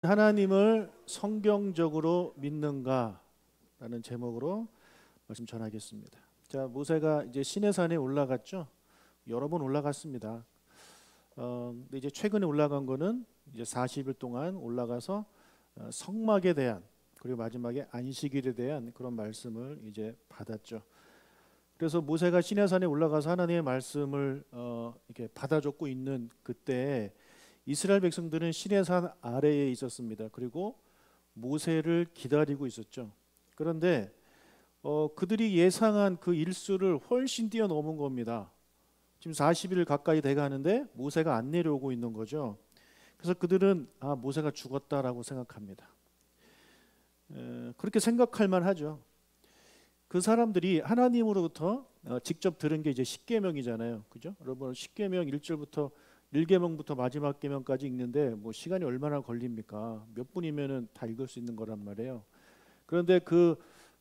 하나님을 성경적으로 믿는가라는 제목으로 말씀 전하겠습니다. 자, 모세가 이제 시내산에 올라갔죠. 여러 번 올라갔습니다. 근데 이제 최근에 올라간 거는 이제 40일 동안 올라가서 성막에 대한, 그리고 마지막에 안식일에 대한 그런 말씀을 이제 받았죠. 그래서 모세가 시내산에 올라가서 하나님의 말씀을 이렇게 받아 적고 있는 그때 이스라엘 백성들은 시내산 아래에 있었습니다. 그리고 모세를 기다리고 있었죠. 그런데 그들이 예상한 그 일수를 훨씬 뛰어넘은 겁니다. 지금 40일 가까이 돼 가는데 모세가 안 내려오고 있는 거죠. 그래서 그들은 모세가 죽었다라고 생각합니다. 그렇게 생각할 만하죠. 그 사람들이 하나님으로부터 직접 들은 게 이제 십계명이잖아요. 그죠? 여러분 십계명 1절부터 1계명부터 마지막 계명까지 읽는데 뭐 시간이 얼마나 걸립니까? 몇 분이면은 다 읽을 수 있는 거란 말이에요. 그런데 그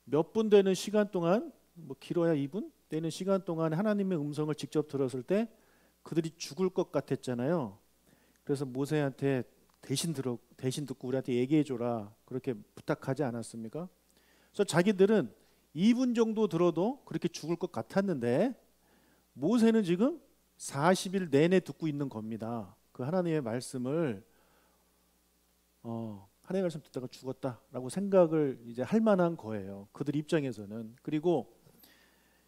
몇 분 되는 시간 동안, 뭐 길어야 2분 되는 시간 동안 하나님의 음성을 직접 들었을 때 그들이 죽을 것 같았잖아요. 그래서 모세한테 대신 듣고 우리한테 얘기해 줘라, 그렇게 부탁하지 않았습니까? 그래서 자기들은 2분 정도 들어도 그렇게 죽을 것 같았는데 모세는 지금 40일 내내 듣고 있는 겁니다. 그 하나님의 말씀을 하나님의 말씀 듣다가 죽었다라고 생각을 이제 할 만한 거예요. 그들 입장에서는. 그리고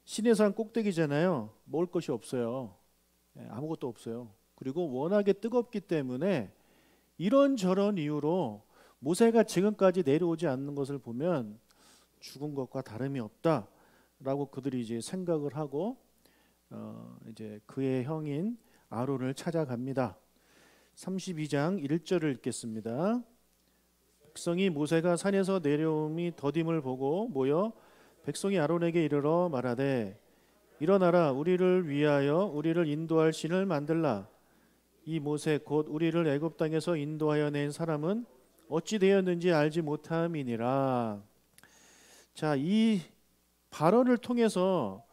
시내산 꼭대기잖아요. 먹을 것이 없어요. 아무것도 없어요. 그리고 워낙에 뜨겁기 때문에 이런저런 이유로 모세가 지금까지 내려오지 않는 것을 보면 죽은 것과 다름이 없다라고 그들이 이제 생각을 하고 이제 그의 형인 아론을 찾아갑니다. 32장 1절을 읽겠습니다. 백성이 모세가 산에서 내려옴이 더딤을 보고 모여 백성이 아론에게 이르러 말하되 일어나라, 우리를 위하여 우리를 인도할 신을 만들라. 이 모세 곧 우리를 애굽 땅에서 인도하여 낸 사람은 어찌 되었는지 알지 못함이니라. 자, 이 발언을 통해서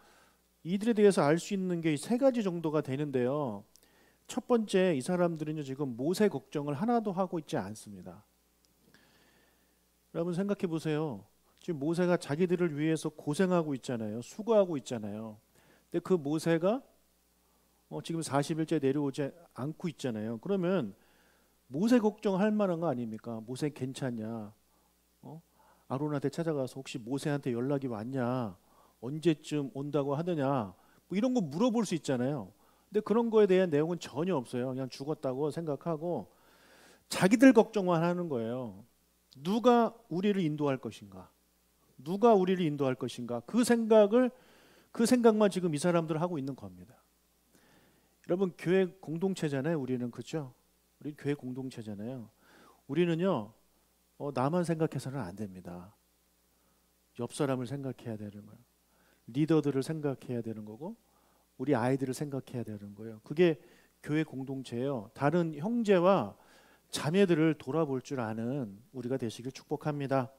이들에 대해서 알 수 있는 게 세 가지 정도가 되는데요. 첫 번째, 이 사람들은요 지금 모세 걱정을 하나도 하고 있지 않습니다. 여러분 생각해 보세요. 지금 모세가 자기들을 위해서 고생하고 있잖아요. 수고하고 있잖아요. 근데 그 모세가 지금 40일째 내려오지 않고 있잖아요. 그러면 모세 걱정할 만한 거 아닙니까? 모세 괜찮냐? 아론한테 찾아가서 혹시 모세한테 연락이 왔냐? 언제쯤 온다고 하느냐? 뭐 이런 거 물어볼 수 있잖아요. 근데 그런 거에 대한 내용은 전혀 없어요. 그냥 죽었다고 생각하고 자기들 걱정만 하는 거예요. 누가 우리를 인도할 것인가? 누가 우리를 인도할 것인가? 그 생각만 지금 이 사람들 하고 있는 겁니다. 여러분 교회 공동체잖아요. 우리는 그렇죠? 우리 교회 공동체잖아요. 우리는요 나만 생각해서는 안 됩니다. 옆 사람을 생각해야 되는 거예요. 리더들을 생각해야 되는 거고 우리 아이들을 생각해야 되는 거예요. 그게 교회 공동체예요. 다른 형제와 자매들을 돌아볼 줄 아는 우리가 되시길 축복합니다.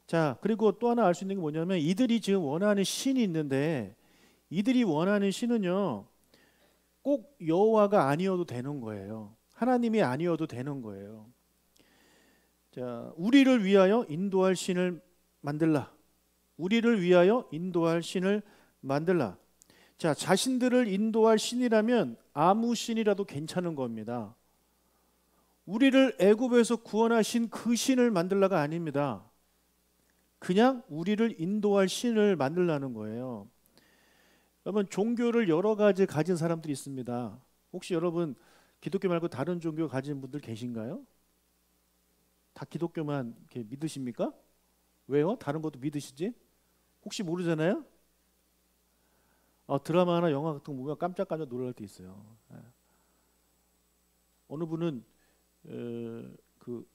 자, 그리고 또 하나 알 수 있는 게 뭐냐면 이들이 지금 원하는 신이 있는데 이들이 원하는 신은요 꼭 여호와가 아니어도 되는 거예요. 하나님이 아니어도 되는 거예요. 자, 우리를 위하여 인도할 신을 만들라. 우리를 위하여 인도할 신을 만들라. 자, 자신들을 인도할 신이라면 아무 신이라도 괜찮은 겁니다. 우리를 애굽에서 구원하신 그 신을 만들라가 아닙니다. 그냥 우리를 인도할 신을 만들라는 거예요. 여러분 종교를 여러 가지 가진 사람들이 있습니다. 혹시 여러분 기독교 말고 다른 종교 가진 분들 계신가요? 다 기독교만 이렇게 믿으십니까? 왜요? 다른 것도 믿으시지? 혹시 모르잖아요? 드라마나 영화 같은 거 보면 깜짝깜짝 놀랄 때 있어요. 어느 분은 그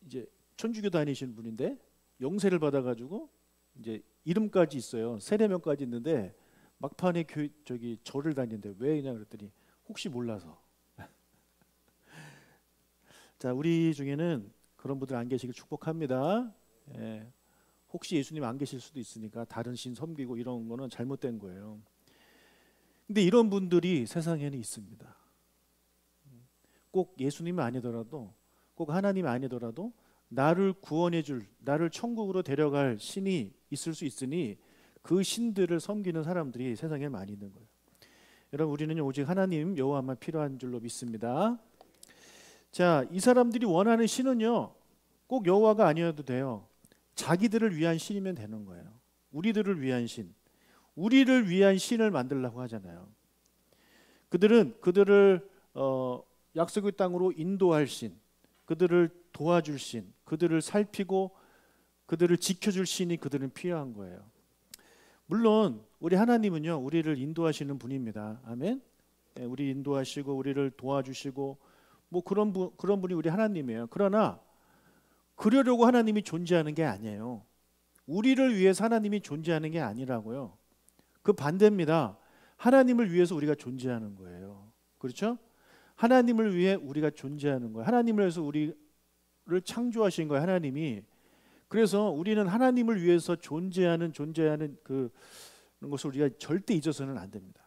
이제 천주교 다니시는 분인데 영세를 받아가지고 이제 이름까지 있어요. 세례명까지 있는데 막판에 절을 다니는데 왜냐 그랬더니 혹시 몰라서. 자, 우리 중에는 그런 분들 안 계시길 축복합니다. 예. 혹시 예수님 안 계실 수도 있으니까 다른 신 섬기고 이런 거는 잘못된 거예요. 근데 이런 분들이 세상에는 있습니다. 꼭 예수님이 아니더라도 꼭 하나님이 아니더라도 나를 구원해 줄, 나를 천국으로 데려갈 신이 있을 수 있으니 그 신들을 섬기는 사람들이 세상에 많이 있는 거예요. 여러분, 우리는 오직 하나님 여호와만 필요한 줄로 믿습니다. 자, 이 사람들이 원하는 신은요, 꼭 여호와가 아니어도 돼요. 자기들을 위한 신이면 되는 거예요. 우리들을 위한 신, 우리를 위한 신을 만들려고 하잖아요. 그들을 약속의 땅으로 인도할 신, 그들을 도와줄 신, 그들을 살피고 그들을 지켜줄 신이 그들은 필요한 거예요. 물론 우리 하나님은요, 우리를 인도하시는 분입니다. 아멘. 예, 우리 인도하시고 우리를 도와주시고 뭐 그런 분이 우리 하나님이에요. 그러나 그러려고 하나님이 존재하는 게 아니에요. 우리를 위해서 하나님이 존재하는 게 아니라고요. 그 반대입니다. 하나님을 위해서 우리가 존재하는 거예요. 그렇죠? 하나님을 위해 우리가 존재하는 거예요. 하나님을 위해서 우리를 창조하신 거예요, 하나님이. 그래서 우리는 하나님을 위해서 존재하는 그런 것을 우리가 절대 잊어서는 안 됩니다.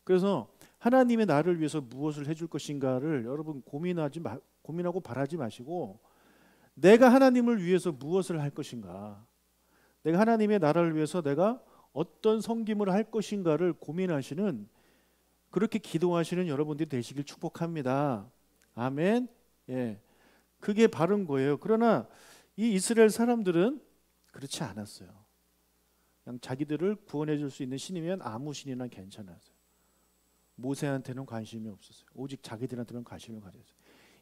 그래서 하나님의 나를 위해서 무엇을 해줄 것인가를 여러분 고민하고 바라지 마시고, 내가 하나님을 위해서 무엇을 할 것인가, 내가 하나님의 나라를 위해서 내가 어떤 섬김을 할 것인가를 고민하시는, 그렇게 기도하시는 여러분들이 되시길 축복합니다. 아멘. 예, 그게 바른 거예요. 그러나 이 이스라엘 사람들은 그렇지 않았어요. 그냥 자기들을 구원해 줄 수 있는 신이면 아무 신이나 괜찮았어요. 모세한테는 관심이 없었어요. 오직 자기들한테만 관심을 가졌어요.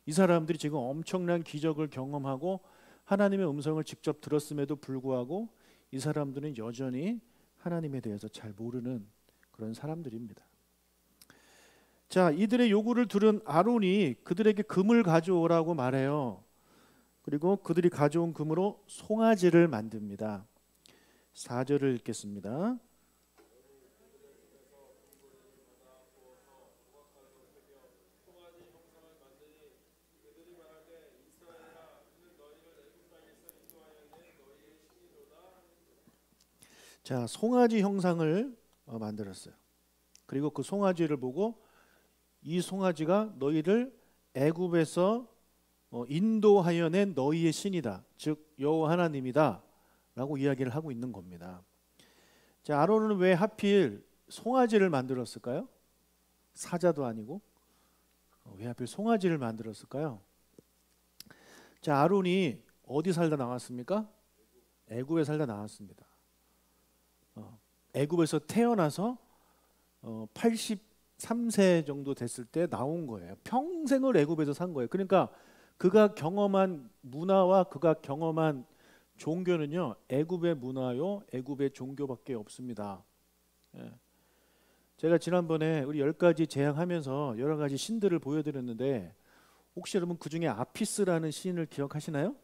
이 사람들이 지금 엄청난 기적을 경험하고 하나님의 음성을 직접 들었음에도 불구하고 이 사람들은 여전히 하나님에 대해서 잘 모르는 그런 사람들입니다. 자, 이들의 요구를 들은 아론이 그들에게 금을 가져오라고 말해요. 그리고 그들이 가져온 금으로 송아지를 만듭니다. 4절을 읽겠습니다. 자, 송아지 형상을 만들었어요. 그리고 그 송아지를 보고 이 송아지가 너희를 애굽에서 인도하여 낸 너희의 신이다, 즉 여호와 하나님이다 라고 이야기를 하고 있는 겁니다. 자, 아론은 왜 하필 송아지를 만들었을까요? 사자도 아니고 왜 하필 송아지를 만들었을까요? 자, 아론이 어디 살다 나왔습니까? 애굽에 살다 나왔습니다. 애굽에서 태어나서 83세 정도 됐을 때 나온 거예요. 평생을 애굽에서 산 거예요. 그러니까 그가 경험한 문화와 그가 경험한 종교는요, 애굽의 문화요, 애굽의 종교밖에 없습니다. 예. 제가 지난번에 우리 10가지 제향하면서 여러 가지 신들을 보여드렸는데, 혹시 여러분 그 중에 아피스라는 신을 기억하시나요?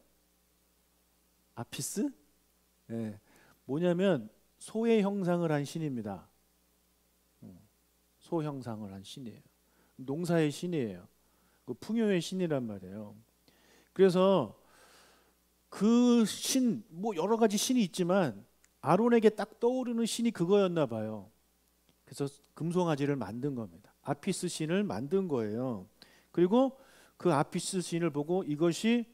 아피스? 예. 뭐냐면 소의 형상을 한 신입니다. 소 형상을 한 신이에요. 농사의 신이에요. 그 풍요의 신이란 말이에요. 그래서 그 신, 뭐 여러 가지 신이 있지만 아론에게 딱 떠오르는 신이 그거였나 봐요. 그래서 금송아지를 만든 겁니다. 아피스 신을 만든 거예요. 그리고 그 아피스 신을 보고 이것이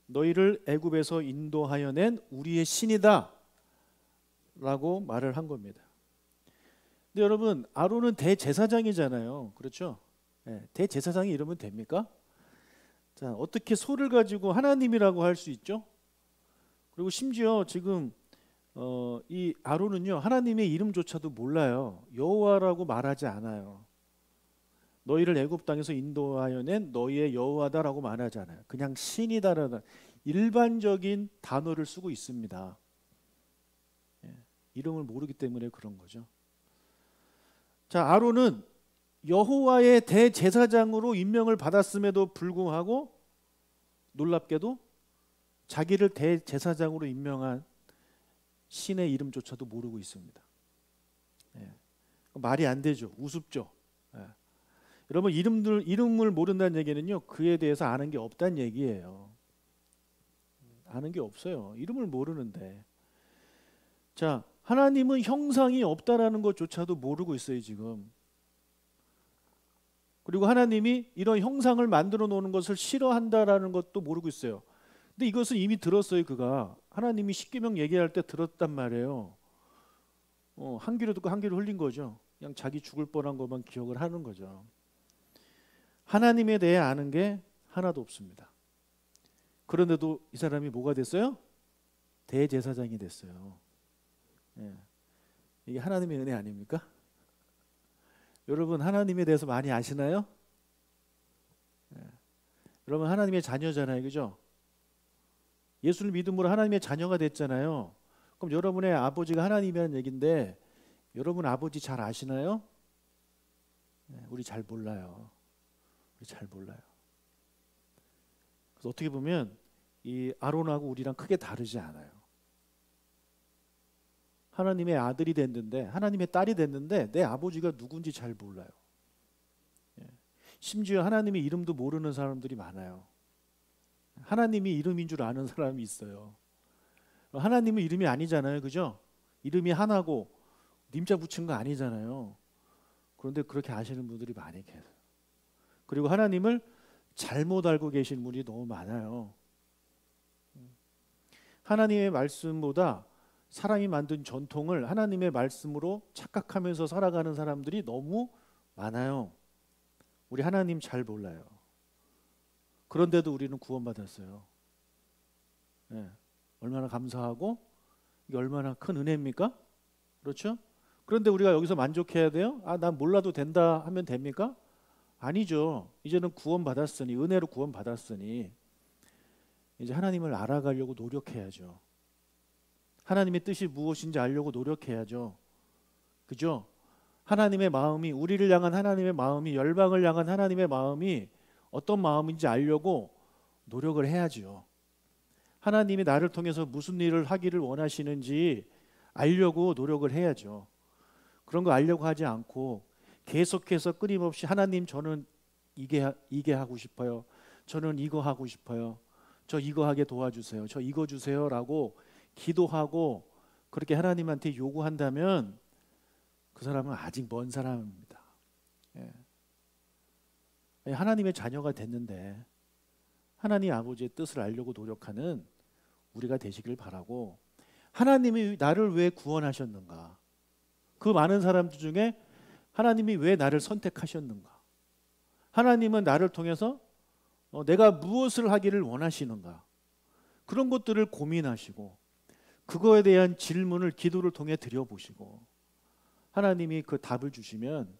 너희를 애굽에서 인도하여 낸 우리의 신이다 라고 말을 한 겁니다. 근데 여러분, 아론은 대제사장이잖아요. 그렇죠? 네, 대제사장이 이러면 됩니까? 자, 어떻게 소를 가지고 하나님이라고 할 수 있죠? 그리고 심지어 지금 이 아론은요, 하나님의 이름조차도 몰라요. 여호와라고 말하지 않아요. 너희를 애굽 땅에서 인도하여 낸 너희의 여호와다라고 말하지 않아요. 그냥 신이다라는 일반적인 단어를 쓰고 있습니다. 예, 이름을 모르기 때문에 그런 거죠. 자, 아론은 여호와의 대제사장으로 임명을 받았음에도 불구하고 놀랍게도 자기를 대제사장으로 임명한 신의 이름조차도 모르고 있습니다. 예. 말이 안 되죠. 우습죠. 예. 여러분, 이름을 모른다는 얘기는요, 그에 대해서 아는 게 없다는 얘기예요. 아는 게 없어요. 이름을 모르는데. 자, 하나님은 형상이 없다라는 것조차도 모르고 있어요, 지금. 그리고 하나님이 이런 형상을 만들어 놓는 것을 싫어한다라는 것도 모르고 있어요. 근데 이것은 이미 들었어요. 그가 하나님이 십계명 얘기할 때 들었단 말이에요. 한 귀로 듣고 한 귀로 흘린 거죠. 그냥 자기 죽을 뻔한 것만 기억을 하는 거죠. 하나님에 대해 아는 게 하나도 없습니다. 그런데도 이 사람이 뭐가 됐어요? 대제사장이 됐어요. 예. 이게 하나님의 은혜 아닙니까? 여러분 하나님에 대해서 많이 아시나요? 예. 여러분 하나님의 자녀잖아요. 그죠? 예수를 믿음으로 하나님의 자녀가 됐잖아요. 그럼 여러분의 아버지가 하나님이라는 얘기인데 여러분 아버지 잘 아시나요? 예. 우리 잘 몰라요. 우리 잘 몰라요. 그래서 어떻게 보면 이 아론하고 우리랑 크게 다르지 않아요. 하나님의 아들이 됐는데 하나님의 딸이 됐는데 내 아버지가 누군지 잘 몰라요. 예. 심지어 하나님의 이름도 모르는 사람들이 많아요. 하나님이 이름인 줄 아는 사람이 있어요. 하나님은 이름이 아니잖아요. 그죠? 이름이 하나고 님자 붙인 거 아니잖아요. 그런데 그렇게 아시는 분들이 많이 계세요. 그리고 하나님을 잘못 알고 계신 분이 너무 많아요. 하나님의 말씀보다 사람이 만든 전통을 하나님의 말씀으로 착각하면서 살아가는 사람들이 너무 많아요. 우리 하나님 잘 몰라요. 그런데도 우리는 구원받았어요. 네. 얼마나 감사하고 이게 얼마나 큰 은혜입니까? 그렇죠? 그런데 우리가 여기서 만족해야 돼요? 난 몰라도 된다 하면 됩니까? 아니죠. 이제는 구원받았으니 은혜로 구원받았으니 이제 하나님을 알아가려고 노력해야죠. 하나님의 뜻이 무엇인지 알려고 노력해야죠. 그죠? 하나님의 마음이 우리를 향한 하나님의 마음이 열방을 향한 하나님의 마음이 어떤 마음인지 알려고 노력을 해야죠. 하나님이 나를 통해서 무슨 일을 하기를 원하시는지 알려고 노력을 해야죠. 그런 거 알려고 하지 않고 계속해서 끊임없이 하나님 저는 이게 하고 싶어요. 저는 이거 하고 싶어요. 저 이거 하게 도와주세요. 저 이거 주세요라고 기도하고 그렇게 하나님한테 요구한다면 그 사람은 아직 먼 사람입니다. 예. 하나님의 자녀가 됐는데 하나님 아버지의 뜻을 알려고 노력하는 우리가 되시길 바라고 하나님이 나를 왜 구원하셨는가? 그 많은 사람들 중에 하나님이 왜 나를 선택하셨는가? 하나님은 나를 통해서 내가 무엇을 하기를 원하시는가? 그런 것들을 고민하시고 그거에 대한 질문을 기도를 통해 드려보시고 하나님이 그 답을 주시면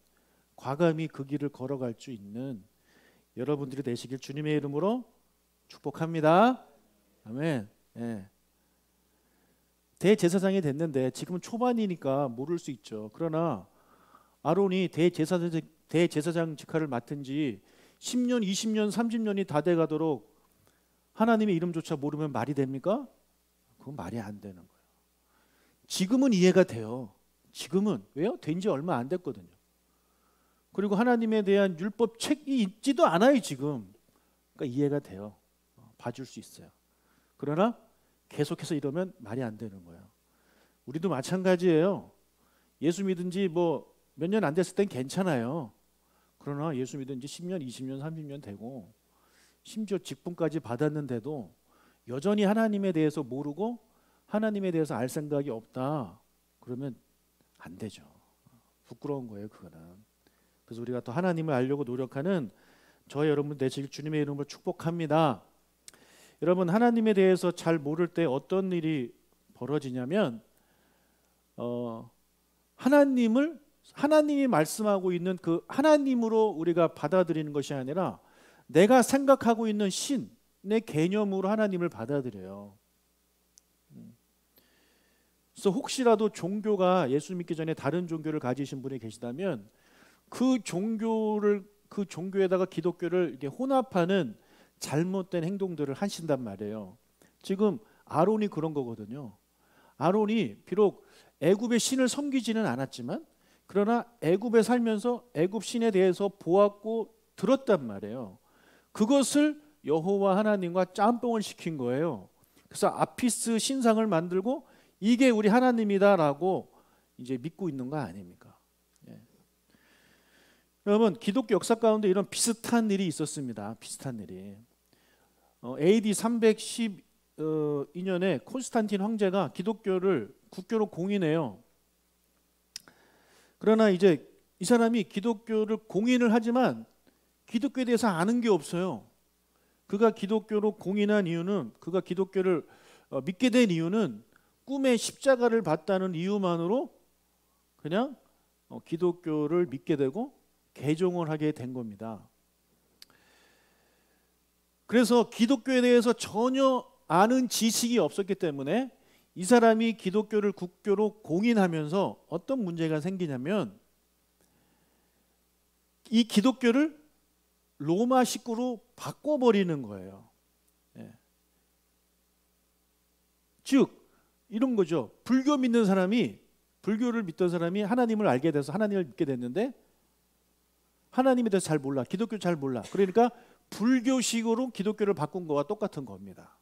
과감히 그 길을 걸어갈 수 있는 여러분들이 되시길 주님의 이름으로 축복합니다. 아멘. 예. 대제사장이 됐는데 지금은 초반이니까 모를 수 있죠. 그러나 아론이 대제사장 직함을 맡은 지 10년, 20년, 30년이 다 돼가도록 하나님의 이름조차 모르면 말이 됩니까? 그건 말이 안 되는 거예요. 지금은 이해가 돼요. 지금은. 왜요? 된 지 얼마 안 됐거든요. 그리고 하나님에 대한 율법 책이 있지도 않아요 지금. 그러니까 이해가 돼요. 봐줄 수 있어요. 그러나 계속해서 이러면 말이 안 되는 거예요. 우리도 마찬가지예요. 예수 믿은 지 뭐 몇 년 안 됐을 땐 괜찮아요. 그러나 예수 믿은 지 10년, 20년, 30년 되고 심지어 직분까지 받았는데도 여전히 하나님에 대해서 모르고 하나님에 대해서 알 생각이 없다. 그러면 안 되죠. 부끄러운 거예요 그거는. 그래서 우리가 또 하나님을 알려고 노력하는 저와 여러분 되시길 주님의 이름으로 축복합니다. 여러분 하나님에 대해서 잘 모를 때 어떤 일이 벌어지냐면 하나님이 말씀하고 있는 그 하나님으로 우리가 받아들이는 것이 아니라 내가 생각하고 있는 신의 개념으로 하나님을 받아들여요. 그래서 혹시라도 종교가 예수 믿기 전에 다른 종교를 가지신 분이 계시다면 그 종교에다가 기독교를 이렇게 혼합하는 잘못된 행동들을 하신단 말이에요. 지금 아론이 그런 거거든요. 아론이 비록 애굽의 신을 섬기지는 않았지만 그러나 애굽에 살면서 애굽 신에 대해서 보았고 들었단 말이에요. 그것을 여호와 하나님과 짬뽕을 시킨 거예요. 그래서 아피스 신상을 만들고 이게 우리 하나님이다라고 이제 믿고 있는 거 아닙니까? 예. 여러분, 기독교 역사 가운데 이런 비슷한 일이 있었습니다. 비슷한 일이. AD 312년에 콘스탄틴 황제가 기독교를 국교로 공인해요. 그러나 이제 이 사람이 기독교를 공인을 하지만 기독교에 대해서 아는 게 없어요. 그가 기독교로 공인한 이유는, 그가 기독교를 믿게 된 이유는 꿈에 십자가를 봤다는 이유만으로 그냥 기독교를 믿게 되고 개종을 하게 된 겁니다. 그래서 기독교에 대해서 전혀 아는 지식이 없었기 때문에 이 사람이 기독교를 국교로 공인하면서 어떤 문제가 생기냐면, 이 기독교를 로마 식구로 바꿔버리는 거예요. 예. 즉 이런 거죠. 불교 믿는 사람이, 불교를 믿던 사람이 하나님을 알게 돼서 하나님을 믿게 됐는데 하나님에 대해서 잘 몰라. 기독교 잘 몰라. 그러니까 불교식으로 기독교를 바꾼 거와 똑같은 겁니다.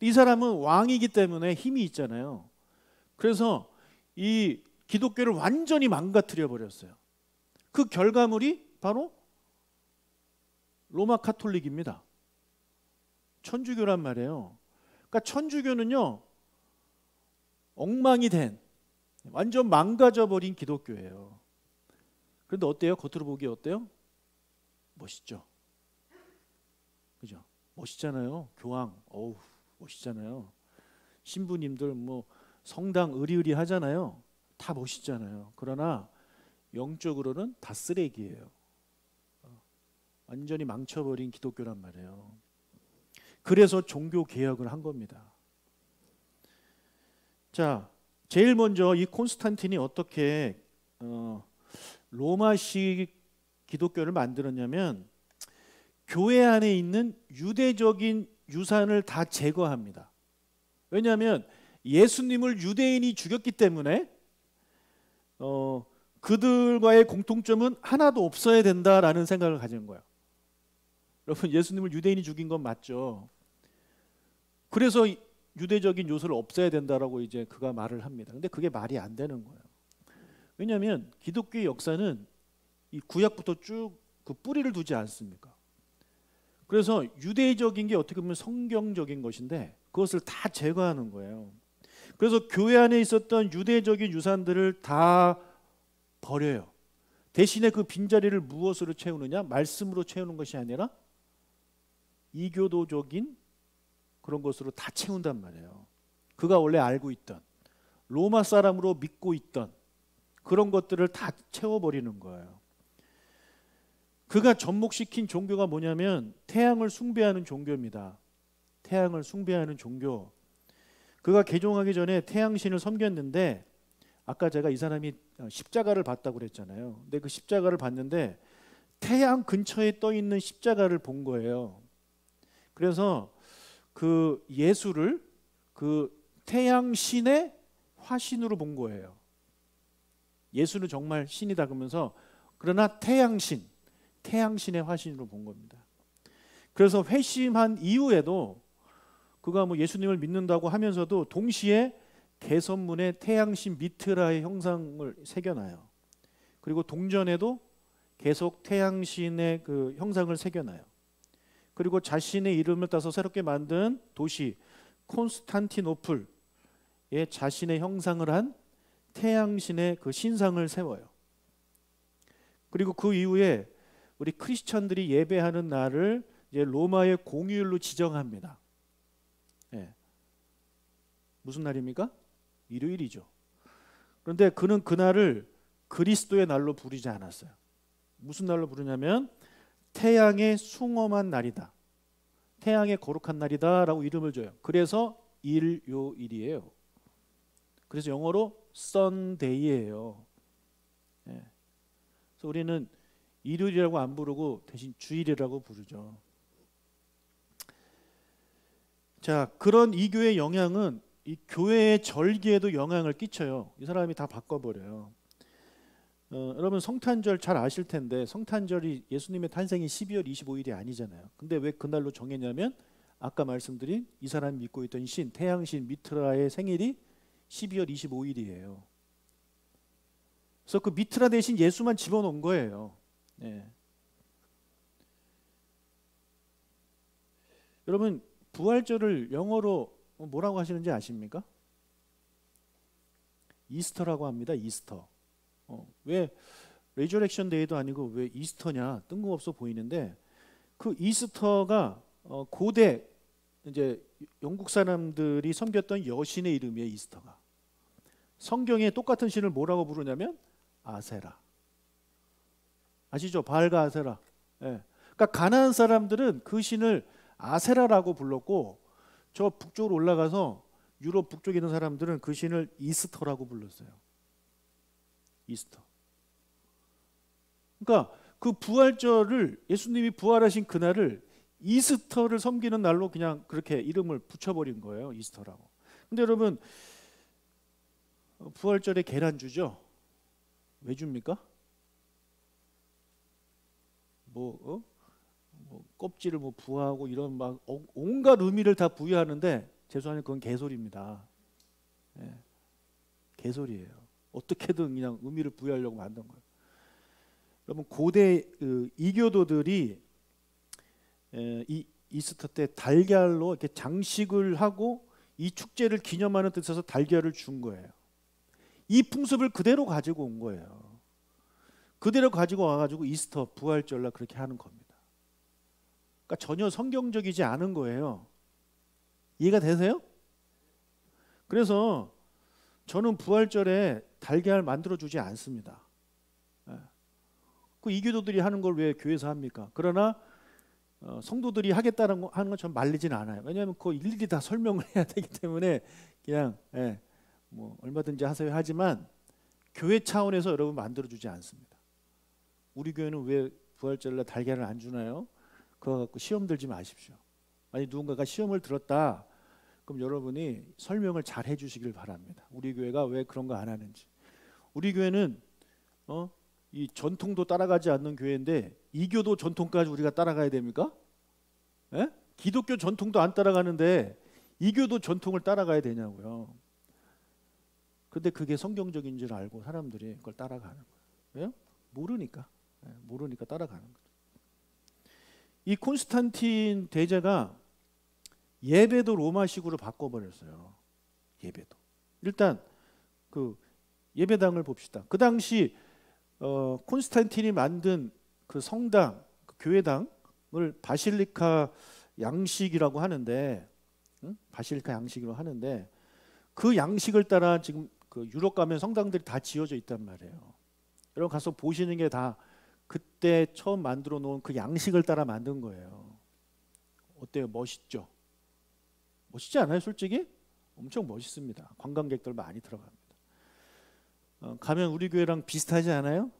이 사람은 왕이기 때문에 힘이 있잖아요. 그래서 이 기독교를 완전히 망가뜨려 버렸어요. 그 결과물이 바로 로마 카톨릭입니다. 천주교란 말이에요. 그러니까 천주교는요, 엉망이 된, 완전 망가져 버린 기독교예요. 그런데 어때요? 겉으로 보기에 어때요? 멋있죠. 그죠? 멋있잖아요. 교황, 어우, 멋있잖아요. 신부님들 뭐 성당 의리의리 하잖아요. 다 멋있잖아요. 그러나 영적으로는 다 쓰레기예요. 완전히 망쳐버린 기독교란 말이에요. 그래서 종교 개혁을 한 겁니다. 자, 제일 먼저 이 콘스탄틴이 어떻게 로마식 기독교를 만들었냐면, 교회 안에 있는 유대적인 유산을 다 제거합니다. 왜냐하면 예수님을 유대인이 죽였기 때문에 그들과의 공통점은 하나도 없어야 된다라는 생각을 가진 거예요. 여러분, 예수님을 유대인이 죽인 건 맞죠. 그래서 유대적인 요소를 없애야 된다라고 이제 그가 말을 합니다. 근데 그게 말이 안 되는 거예요. 왜냐하면 기독교의 역사는 이 구약부터 쭉 그 뿌리를 두지 않습니까? 그래서 유대적인 게 어떻게 보면 성경적인 것인데 그것을 다 제거하는 거예요. 그래서 교회 안에 있었던 유대적인 유산들을 다 버려요. 대신에 그 빈자리를 무엇으로 채우느냐? 말씀으로 채우는 것이 아니라 이교도적인 그런 것으로 다 채운단 말이에요. 그가 원래 알고 있던, 로마 사람으로 믿고 있던 그런 것들을 다 채워버리는 거예요. 그가 접목시킨 종교가 뭐냐면 태양을 숭배하는 종교입니다. 태양을 숭배하는 종교. 그가 개종하기 전에 태양신을 섬겼는데, 아까 제가 이 사람이 십자가를 봤다고 그랬잖아요. 근데 그 십자가를 봤는데 태양 근처에 떠 있는 십자가를 본 거예요. 그래서 그 예수를 그 태양신의 화신으로 본 거예요. 예수는 정말 신이다 그러면서, 그러나 태양신의 화신으로 본 겁니다. 그래서 회심한 이후에도 그가 뭐 예수님을 믿는다고 하면서도 동시에 개선문에 태양신 미트라의 형상을 새겨놔요. 그리고 동전에도 계속 태양신의 그 형상을 새겨놔요. 그리고 자신의 이름을 따서 새롭게 만든 도시 콘스탄티노플에 자신의 형상을 한 태양신의 그 신상을 세워요. 그리고 그 이후에 우리 크리스천들이 예배하는 날을 이제 로마의 공휴일로 지정합니다. 예. 무슨 날입니까? 일요일이죠. 그런데 그는 그날을 그리스도의 날로 부르지 않았어요. 무슨 날로 부르냐면 태양의 숭엄한 날이다, 태양의 거룩한 날이다 라고 이름을 줘요. 그래서 일요일이에요. 그래서 영어로 Sunday예요. 예. 그래서 우리는 일요일이라고 안 부르고 대신 주일이라고 부르죠. 자, 그런 이교의 영향은 이 교회의 절기에도 영향을 끼쳐요. 이 사람이 다 바꿔버려요. 여러분 성탄절 잘 아실 텐데, 성탄절이 예수님의 탄생이 12월 25일이 아니잖아요. 근데 왜 그날로 정했냐면 아까 말씀드린 이 사람이 믿고 있던 신, 태양신 미트라의 생일이 12월 25일이에요. 그래서 그 미트라 대신 예수만 집어넣은 거예요. 예. 여러분 부활절을 영어로 뭐라고 하시는지 아십니까? 이스터라고 합니다. 이스터. 왜 레저렉션 데이도 아니고 왜 이스터냐 뜬금없어 보이는데 그 이스터가 고대 이제 영국 사람들이 섬겼던 여신의 이름이에요. 이스터가. 성경에 똑같은 신을 뭐라고 부르냐면 아세라. 아시죠? 바알과 아세라. 예. 그러니까 가나안 사람들은 그 신을 아세라라고 불렀고 저 북쪽으로 올라가서 유럽 북쪽에 있는 사람들은 그 신을 이스터라고 불렀어요. 이스터. 그러니까 그 부활절을 예수님이 부활하신 그날을 이스터를 섬기는 날로 그냥 그렇게 이름을 붙여버린 거예요. 이스터라고. 근데 여러분 부활절에 계란 주죠? 왜 줍니까? 뭐 껍질을 뭐 부화하고 이런 막 온갖 의미를 다 부여하는데 죄송하지만 그건 개소리입니다. 예, 개소리예요. 어떻게든 그냥 의미를 부여하려고 만든 거예요. 여러분 고대 이교도들이 이 이스터 때 달걀로 이렇게 장식을 하고 이 축제를 기념하는 뜻에서 달걀을 준 거예요. 이 풍습을 그대로 가지고 온 거예요. 그대로 가지고 와가지고 이스터 부활절날 그렇게 하는 겁니다. 그러니까 전혀 성경적이지 않은 거예요. 이해가 되세요? 그래서 저는 부활절에 달걀 만들어 주지 않습니다. 그 이교도들이 하는 걸 왜 교회에서 합니까? 그러나 성도들이 하겠다는 거 하는 건 전 말리진 않아요. 왜냐하면 그거 일일이 다 설명을 해야 되기 때문에 그냥 뭐 얼마든지 하세요 하지만 교회 차원에서 여러분 만들어 주지 않습니다. 우리 교회는 왜 부활절날 달걀을 안 주나요? 그거 갖고 시험 들지 마십시오. 만약 누군가가 시험을 들었다 그럼 여러분이 설명을 잘 해주시길 바랍니다. 우리 교회가 왜 그런 거 안 하는지. 우리 교회는 이 전통도 따라가지 않는 교회인데 이교도 전통까지 우리가 따라가야 됩니까? 예? 기독교 전통도 안 따라가는데 이교도 전통을 따라가야 되냐고요. 근데 그게 성경적인 줄 알고 사람들이 그걸 따라가는 거예요. 왜요? 모르니까. 모르니까 따라가는 거죠. 이 콘스탄틴 대제가 예배도 로마식으로 바꿔버렸어요. 예배도. 일단 그 예배당을 봅시다. 그 당시 콘스탄틴이 만든 그 성당, 그 교회당을 바실리카 양식이라고 하는데, 바실리카 양식이라고 하는데 그 양식을 따라 지금 그 유럽 가면 성당들이 다 지어져 있단 말이에요. 여러분 가서 보시는 게 다 그때 처음 만들어 놓은 그 양식을 따라 만든 거예요. 어때요? 멋있죠? 멋있지 않아요? 솔직히? 엄청 멋있습니다. 관광객들 많이 들어갑니다. 가면 우리 교회랑 비슷하지 않아요?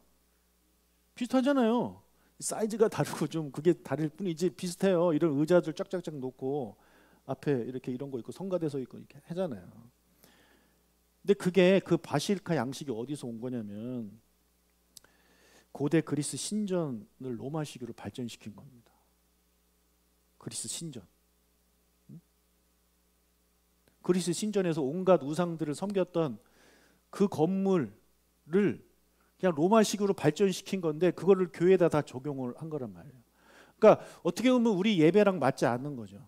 비슷하잖아요. 사이즈가 다르고 좀 그게 다를 뿐이지 비슷해요. 이런 의자들 쫙쫙쫙 놓고 앞에 이렇게 이런 거 있고 성가대 서 있고 이렇게 하잖아요. 근데 그게 그 바실카 양식이 어디서 온 거냐면 고대 그리스 신전을 로마식으로 발전시킨 겁니다. 그리스 신전. 그리스 신전에서 온갖 우상들을 섬겼던 그 건물을 그냥 로마식으로 발전시킨 건데 그거를 교회에다 다 적용을 한 거란 말이에요. 그러니까 어떻게 보면 우리 예배랑 맞지 않는 거죠.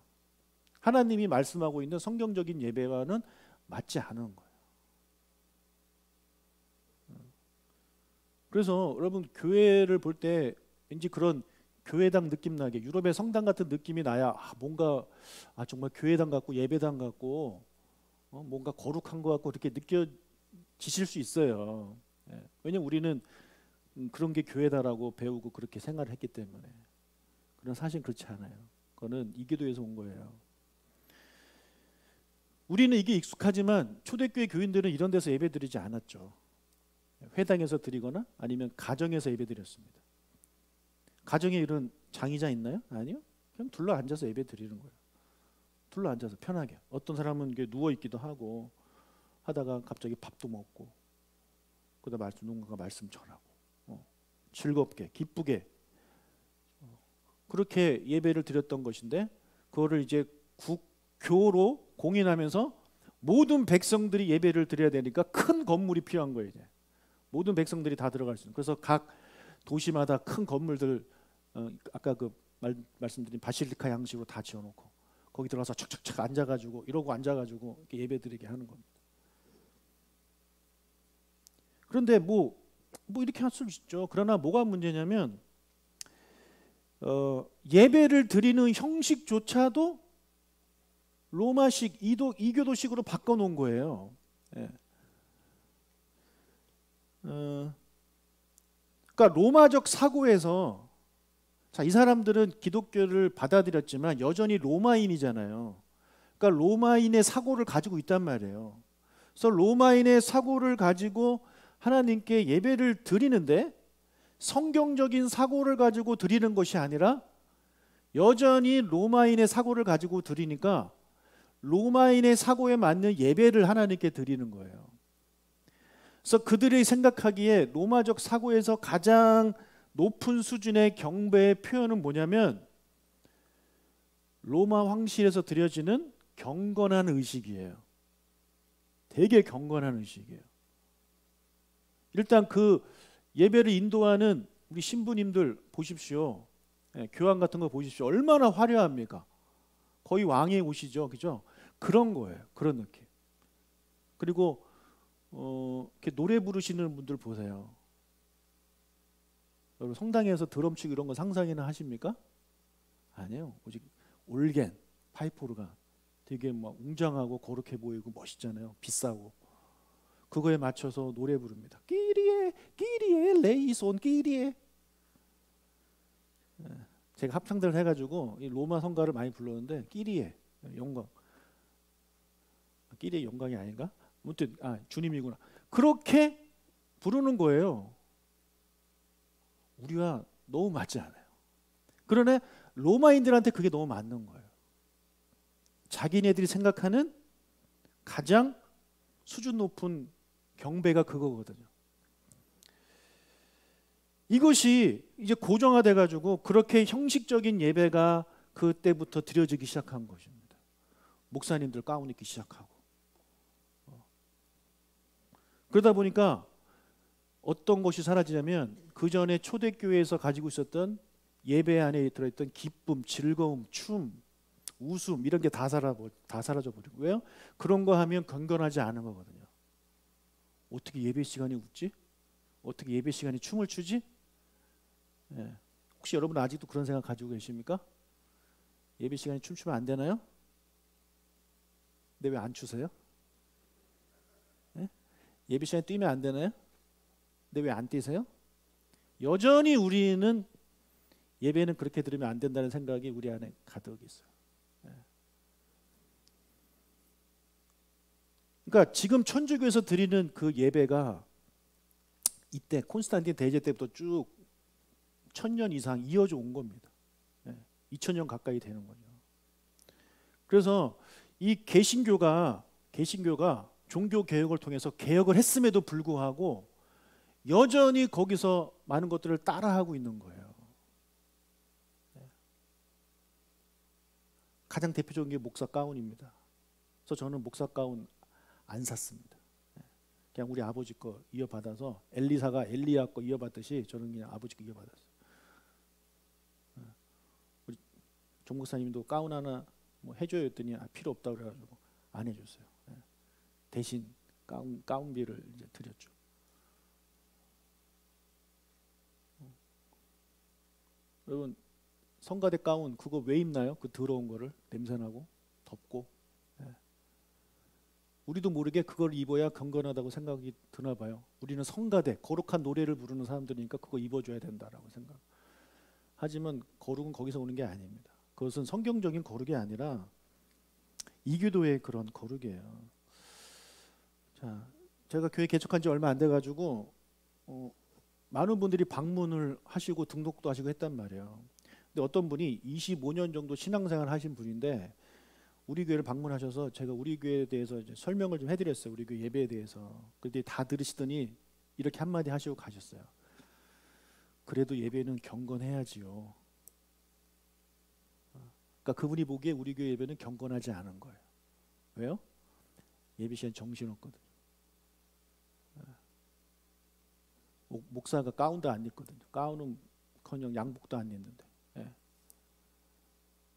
하나님이 말씀하고 있는 성경적인 예배와는 맞지 않은 거예요. 그래서 여러분 교회를 볼 때 왠지 그런 교회당 느낌 나게 유럽의 성당 같은 느낌이 나야 뭔가 정말 교회당 같고 예배당 같고 뭔가 거룩한 것 같고 그렇게 느껴지실 수 있어요. 왜냐면 우리는 그런 게 교회다라고 배우고 그렇게 생활을 했기 때문에. 그러나 사실 그렇지 않아요. 그거는 이교도에서 온 거예요. 우리는 이게 익숙하지만 초대교회 교인들은 이런 데서 예배드리지 않았죠. 회당에서 드리거나 아니면 가정에서 예배드렸습니다. 가정에 이런 장의자 있나요? 아니요. 그냥 둘러 앉아서 예배 드리는 거예요. 둘러 앉아서 편하게. 어떤 사람은 누워 있기도 하고 하다가 갑자기 밥도 먹고 그러다 누군가가 말씀 전하고 즐겁게 기쁘게 그렇게 예배를 드렸던 것인데 그거를 이제 국교로 공인하면서 모든 백성들이 예배를 드려야 되니까 큰 건물이 필요한 거예요. 이제. 모든 백성들이 다 들어갈 수 있는. 그래서 각 도시마다 큰 건물들 아까 그 말씀드린 바실리카 양식으로 다 지어놓고 거기 들어가서 착착착 앉아가지고 이러고 앉아가지고 이렇게 예배드리게 하는 겁니다. 그런데 뭐 이렇게 할 수 있죠. 그러나 뭐가 문제냐면 예배를 드리는 형식조차도 로마식 이교도식으로 바꿔놓은 거예요. 예. 그러니까 로마적 사고에서 자, 이 사람들은 기독교를 받아들였지만 여전히 로마인이잖아요. 그러니까 로마인의 사고를 가지고 있단 말이에요. 그래서 로마인의 사고를 가지고 하나님께 예배를 드리는데 성경적인 사고를 가지고 드리는 것이 아니라 여전히 로마인의 사고를 가지고 드리니까 로마인의 사고에 맞는 예배를 하나님께 드리는 거예요. 그래서 그들이 생각하기에 로마적 사고에서 가장 높은 수준의 경배의 표현은 뭐냐면 로마 황실에서 드려지는 경건한 의식이에요. 되게 경건한 의식이에요. 일단 그 예배를 인도하는 우리 신부님들 보십시오. 교황 같은 거 보십시오. 얼마나 화려합니까? 거의 왕의 옷이죠, 그죠? 그런 거예요. 그런 느낌. 그리고 이렇게 노래 부르시는 분들 보세요. 여러분 성당에서 드럼 치고 이런 거 상상이나 하십니까? 아니에요. 오직 올겐, 파이프 오르간 되게 막 웅장하고 거룩해 보이고 멋있잖아요. 비싸고 그거에 맞춰서 노래 부릅니다. 끼리에 끼리에 레이손 끼리에. 제가 합창들을 해가지고 이 로마 성가를 많이 불렀는데 끼리에 영광, 끼리에 영광이 아닌가? 아무튼 주님이구나. 그렇게 부르는 거예요. 우리와 너무 맞지 않아요. 그러나 로마인들한테 그게 너무 맞는 거예요. 자기네들이 생각하는 가장 수준 높은 경배가 그거거든요. 이것이 이제 고정화돼 가지고 그렇게 형식적인 예배가 그때부터 드려지기 시작한 것입니다. 목사님들 가운 입기 시작하고 그러다 보니까 어떤 것이 사라지냐면 그 전에 초대교회에서 가지고 있었던 예배 안에 들어있던 기쁨, 즐거움, 춤, 웃음 이런 게 다 사라져 버리고. 왜요? 그런 거 하면 경건하지 않은 거거든요. 어떻게 예배 시간에 웃지? 어떻게 예배 시간에 춤을 추지? 예. 혹시 여러분 아직도 그런 생각 가지고 계십니까? 예배 시간에 춤추면 안 되나요? 근데 왜 안 추세요? 예? 예배 시간에 뛰면 안 되나요? 근데 왜 안 뛰세요? 여전히 우리는 예배는 그렇게 들으면 안 된다는 생각이 우리 안에 가득 있어요. 그러니까 지금 천주교에서 드리는 그 예배가 이때 콘스탄틴 대제 때부터 쭉 1000년 이상 이어져 온 겁니다. 2000년 가까이 되는 거죠. 그래서 이 개신교가 종교 개혁을 통해서 개혁을 했음에도 불구하고 여전히 거기서 많은 것들을 따라하고 있는 거예요. 가장 대표적인 게 목사 가운입니다. 그래서 저는 목사 가운 안 샀습니다. 그냥 우리 아버지 거 이어받아서 엘리사가 엘리야 거 이어받듯이 저는 그냥 아버지 거 이어받았어요. 우리 종 목사님도 가운 하나 뭐 해줘야 했더니 필요 없다고 그래가지고 안 해줬어요. 대신 가운비를 이제 드렸죠. 여러분 성가대 가운 그거 왜 입나요? 그 더러운 거를 냄새나고 덥고. 우리도 모르게 그걸 입어야 경건하다고 생각이 드나 봐요. 우리는 성가대 거룩한 노래를 부르는 사람들이니까 그거 입어줘야 된다라고 생각. 하지만 거룩은 거기서 오는 게 아닙니다. 그것은 성경적인 거룩이 아니라 이교도의 그런 거룩이에요. 자, 제가 교회 개척한 지 얼마 안 돼가지고 많은 분들이 방문을 하시고 등록도 하시고 했단 말이에요. 근데 어떤 분이 25년 정도 신앙생활 하신 분인데 우리 교회를 방문하셔서 제가 우리 교회에 대해서 이제 설명을 좀 해드렸어요. 우리 교회 예배에 대해서. 그런데 다 들으시더니 이렇게 한마디 하시고 가셨어요. 그래도 예배는 경건해야지요. 그러니까 그분이 보기에 우리 교회 예배는 경건하지 않은 거예요. 왜요? 예배 시간 정신없거든요. 목사가 가운도 안 입거든요. 가운은커녕 양복도 안 입는데, 예.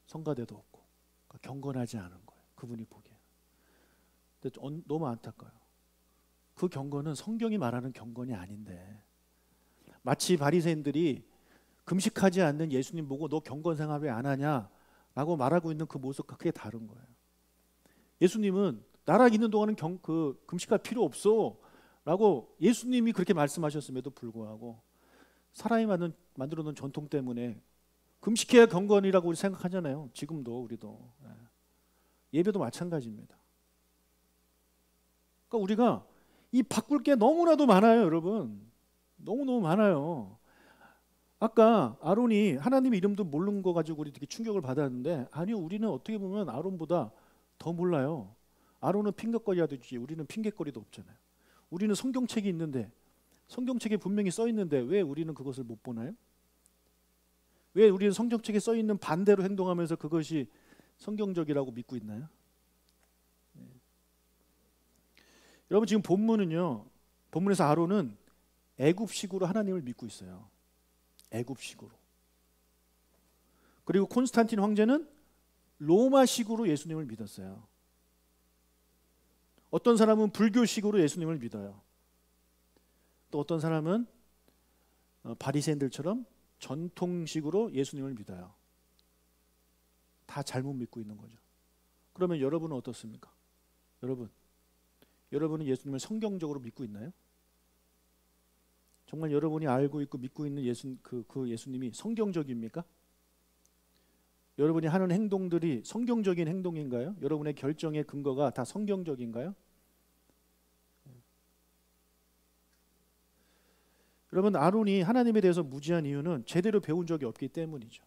성가대도 없고, 그러니까 경건하지 않은 거예요. 그분이 보기에. 근데 너무 안타까워요. 그 경건은 성경이 말하는 경건이 아닌데, 마치 바리새인들이 금식하지 않는 예수님 보고 너 경건 생활 왜 안 하냐 라고 말하고 있는 그 모습과 그게 다른 거예요. 예수님은 나락 있는 동안은 금식할 필요 없어 라고 예수님이 그렇게 말씀하셨음에도 불구하고 사람이 만들어 놓은 전통 때문에 금식해야 경건이라고 우리 생각하잖아요. 지금도 우리도. 예배도 마찬가지입니다. 그러니까 우리가 이 바꿀 게 너무나도 많아요, 여러분. 너무너무 많아요. 아까 아론이 하나님의 이름도 모르는 거 가지고 우리 되게 충격을 받았는데, 아니요, 우리는 어떻게 보면 아론보다 더 몰라요. 아론은 핑계거리 하듯이 우리는 핑계거리도 없잖아요. 우리는 성경책이 있는데, 성경책에 분명히 써 있는데 왜 우리는 그것을 못 보나요? 왜 우리는 성경책에 써 있는 반대로 행동하면서 그것이 성경적이라고 믿고 있나요? 여러분, 지금 본문에서 아론은 애굽식으로 하나님을 믿고 있어요. 애굽식으로. 그리고 콘스탄틴 황제는 로마식으로 예수님을 믿었어요. 어떤 사람은 불교식으로 예수님을 믿어요. 또 어떤 사람은 바리새인들처럼 전통식으로 예수님을 믿어요. 다 잘못 믿고 있는 거죠. 그러면 여러분은 어떻습니까? 여러분은 예수님을 성경적으로 믿고 있나요? 정말 여러분이 알고 있고 믿고 있는 그 예수님이 성경적입니까? 여러분이 하는 행동들이 성경적인 행동인가요? 여러분의 결정의 근거가 다 성경적인가요? 여러분, 아론이 하나님에 대해서 무지한 이유는 제대로 배운 적이 없기 때문이죠.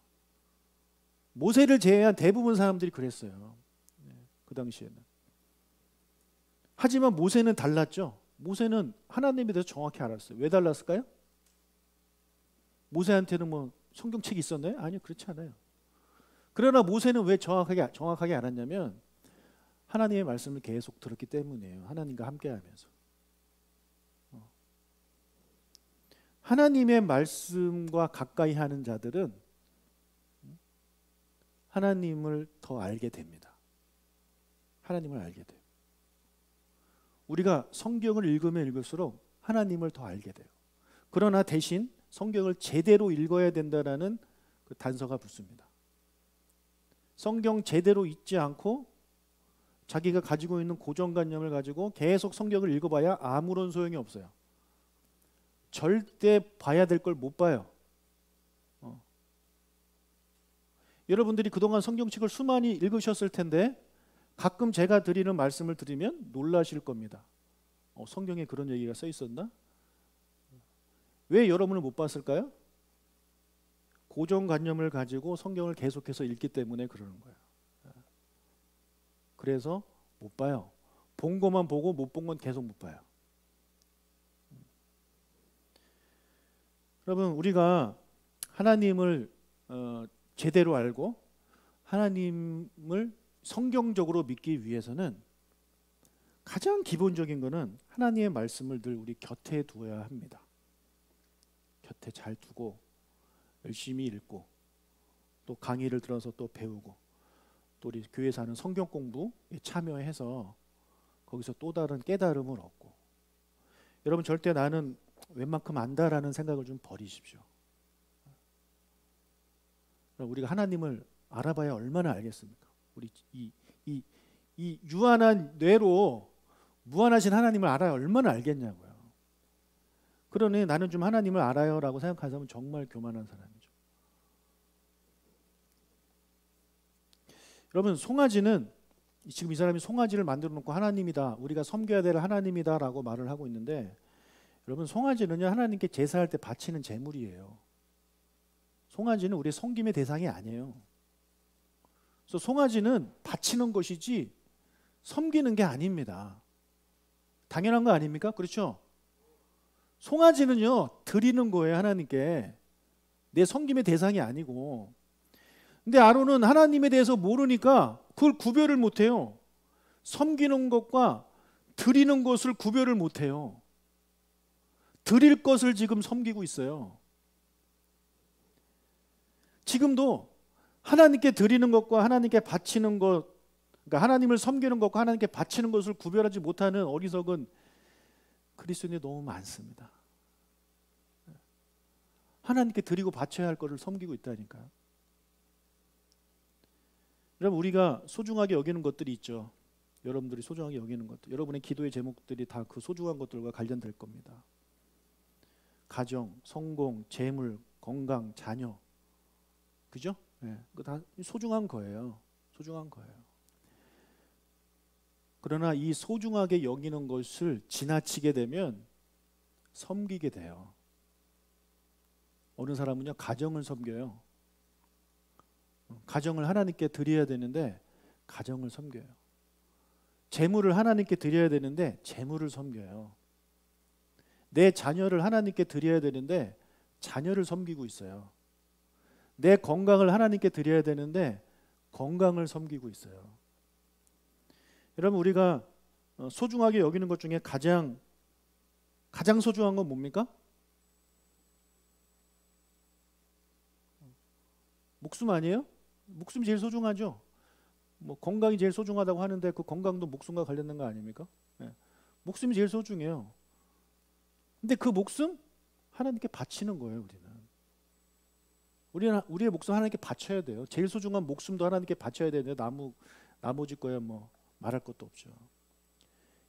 모세를 제외한 대부분 사람들이 그랬어요. 그 당시에는. 하지만 모세는 달랐죠. 모세는 하나님에 대해서 정확히 알았어요. 왜 달랐을까요? 모세한테는 뭐 성경책이 있었나요? 아니요, 그렇지 않아요. 그러나 모세는 왜 정확하게 알았냐면 하나님의 말씀을 계속 들었기 때문이에요. 하나님과 함께하면서. 하나님의 말씀과 가까이 하는 자들은 하나님을 더 알게 됩니다. 하나님을 알게 돼요. 우리가 성경을 읽으면 읽을수록 하나님을 더 알게 돼요. 그러나 대신 성경을 제대로 읽어야 된다라는 그 단서가 붙습니다. 성경 제대로 읽지 않고 자기가 가지고 있는 고정관념을 가지고 계속 성경을 읽어봐야 아무런 소용이 없어요. 절대 봐야 될 걸 못 봐요. 여러분들이 그동안 성경책을 수많이 읽으셨을 텐데 가끔 제가 드리는 말씀을 드리면 놀라실 겁니다. 성경에 그런 얘기가 써 있었나? 왜 여러분을 못 봤을까요? 고정관념을 가지고 성경을 계속해서 읽기 때문에 그러는 거예요. 그래서 못 봐요. 본 것만 보고 못 본 건 계속 못 봐요. 여러분, 우리가 하나님을 제대로 알고 하나님을 성경적으로 믿기 위해서는 가장 기본적인 거는 하나님의 말씀을 늘 우리 곁에 두어야 합니다. 곁에 잘 두고 열심히 읽고 또 강의를 들어서 또 배우고 또 우리 교회에서 하는 성경 공부에 참여해서 거기서 또 다른 깨달음을 얻고, 여러분 절대 나는 웬만큼 안다라는 생각을 좀 버리십시오. 우리가 하나님을 알아봐야 얼마나 알겠습니까? 우리 이 유한한 뇌로 무한하신 하나님을 알아야 얼마나 알겠냐고요. 그러니 나는 좀 하나님을 알아요라고 생각하는 사람은 정말 교만한 사람이죠. 여러분, 송아지는 지금 이 사람이 송아지를 만들어 놓고 하나님이다, 우리가 섬겨야 될 하나님이다라고 말을 하고 있는데, 여러분 송아지는요 하나님께 제사할 때 바치는 제물이에요. 송아지는 우리의 섬김의 대상이 아니에요. 그래서 송아지는 바치는 것이지 섬기는 게 아닙니다. 당연한 거 아닙니까? 그렇죠? 송아지는요 드리는 거예요. 하나님께. 내 섬김의 대상이 아니고. 근데 아론은 하나님에 대해서 모르니까 그걸 구별을 못해요. 섬기는 것과 드리는 것을 구별을 못해요. 드릴 것을 지금 섬기고 있어요. 지금도 하나님께 드리는 것과 하나님께 바치는 것, 그러니까 하나님을 섬기는 것과 하나님께 바치는 것을 구별하지 못하는 어리석은 그리스도인이 너무 많습니다. 하나님께 드리고 바쳐야 할 것을 섬기고 있다니까요. 여러분, 우리가 소중하게 여기는 것들이 있죠. 여러분들이 소중하게 여기는 것들, 여러분의 기도의 제목들이 다 그 소중한 것들과 관련될 겁니다. 가정, 성공, 재물, 건강, 자녀, 그죠? 그거 다 소중한 거예요. 소중한 거예요. 그러나 이 소중하게 여기는 것을 지나치게 되면 섬기게 돼요. 어느 사람은요, 가정을 섬겨요. 가정을 하나님께 드려야 되는데 가정을 섬겨요. 재물을 하나님께 드려야 되는데 재물을 섬겨요. 내 자녀를 하나님께 드려야 되는데 자녀를 섬기고 있어요. 내 건강을 하나님께 드려야 되는데 건강을 섬기고 있어요. 여러분, 우리가 소중하게 여기는 것 중에 가장 소중한 건 뭡니까? 목숨 아니에요? 목숨이 제일 소중하죠. 뭐 건강이 제일 소중하다고 하는데 그 건강도 목숨과 관련된 거 아닙니까? 목숨이 제일 소중해요. 근데 그 목숨 하나님께 바치는 거예요. 우리의 목숨 하나님께 바쳐야 돼요. 제일 소중한 목숨도 하나님께 바쳐야 되는데 나머지 거야 뭐 말할 것도 없죠.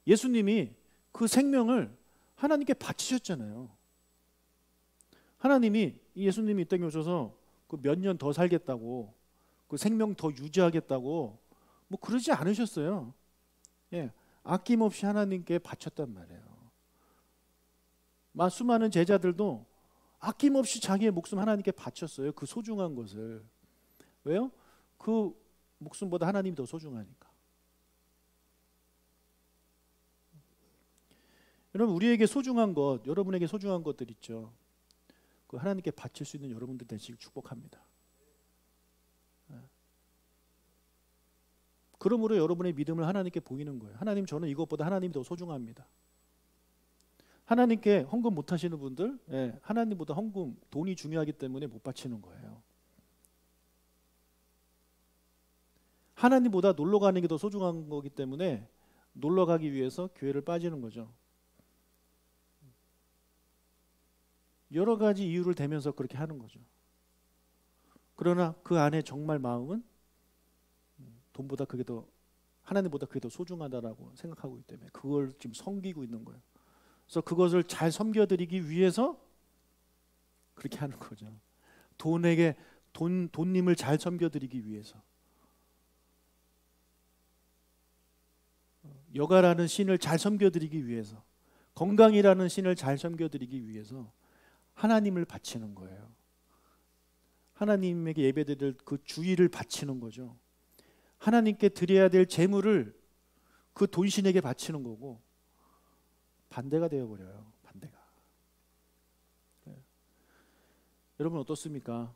예수님이 그 생명을 하나님께 바치셨잖아요. 하나님이 예수님이 이 땅에 오셔서 그 몇 년 더 살겠다고, 그 생명 더 유지하겠다고 뭐 그러지 않으셨어요. 아낌없이 하나님께 바쳤단 말이에요. 수많은 제자들도 아낌없이 자기의 목숨 하나님께 바쳤어요. 그 소중한 것을. 왜요? 그 목숨보다 하나님이 더 소중하니까. 여러분, 우리에게 소중한 것, 여러분에게 소중한 것들 있죠. 그 하나님께 바칠 수 있는 여러분들 되시길 축복합니다. 그러므로 여러분의 믿음을 하나님께 보이는 거예요. 하나님, 저는 이것보다 하나님이 더 소중합니다. 하나님께 헌금 못 하시는 분들, 하나님보다 헌금, 돈이 중요하기 때문에 못 바치는 거예요. 하나님보다 놀러 가는 게 더 소중한 거기 때문에 놀러 가기 위해서 교회를 빠지는 거죠. 여러 가지 이유를 대면서 그렇게 하는 거죠. 그러나 그 안에 정말 마음은 돈보다 그게 더, 하나님보다 그게 더 소중하다라고 생각하고 있기 때문에 그걸 지금 섬기고 있는 거예요. 그래서 그것을 잘 섬겨드리기 위해서 그렇게 하는 거죠. 돈님을 잘 섬겨드리기 위해서. 여가라는 신을 잘 섬겨드리기 위해서, 건강이라는 신을 잘 섬겨드리기 위해서 하나님을 바치는 거예요. 하나님에게 예배드릴 그 주의를 바치는 거죠. 하나님께 드려야 될 재물을 그 돈신에게 바치는 거고, 반대가 되어버려요. 반대가. 여러분 어떻습니까?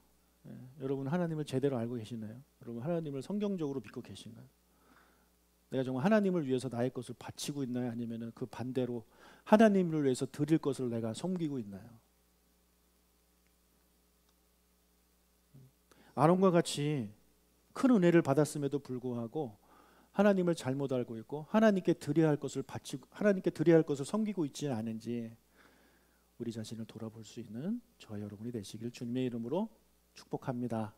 여러분 하나님을 제대로 알고 계시나요? 여러분 하나님을 성경적으로 믿고 계신가요? 내가 정말 하나님을 위해서 나의 것을 바치고 있나요? 아니면 그 반대로 하나님을 위해서 드릴 것을 내가 섬기고 있나요? 아론과 같이 큰 은혜를 받았음에도 불구하고 하나님을 잘못 알고 있고 하나님께 드려야 할 것을 바치고 하나님께 드려야 할 것을 섬기고 있지 않은지 우리 자신을 돌아볼 수 있는 저와 여러분이 되시길 주님의 이름으로 축복합니다.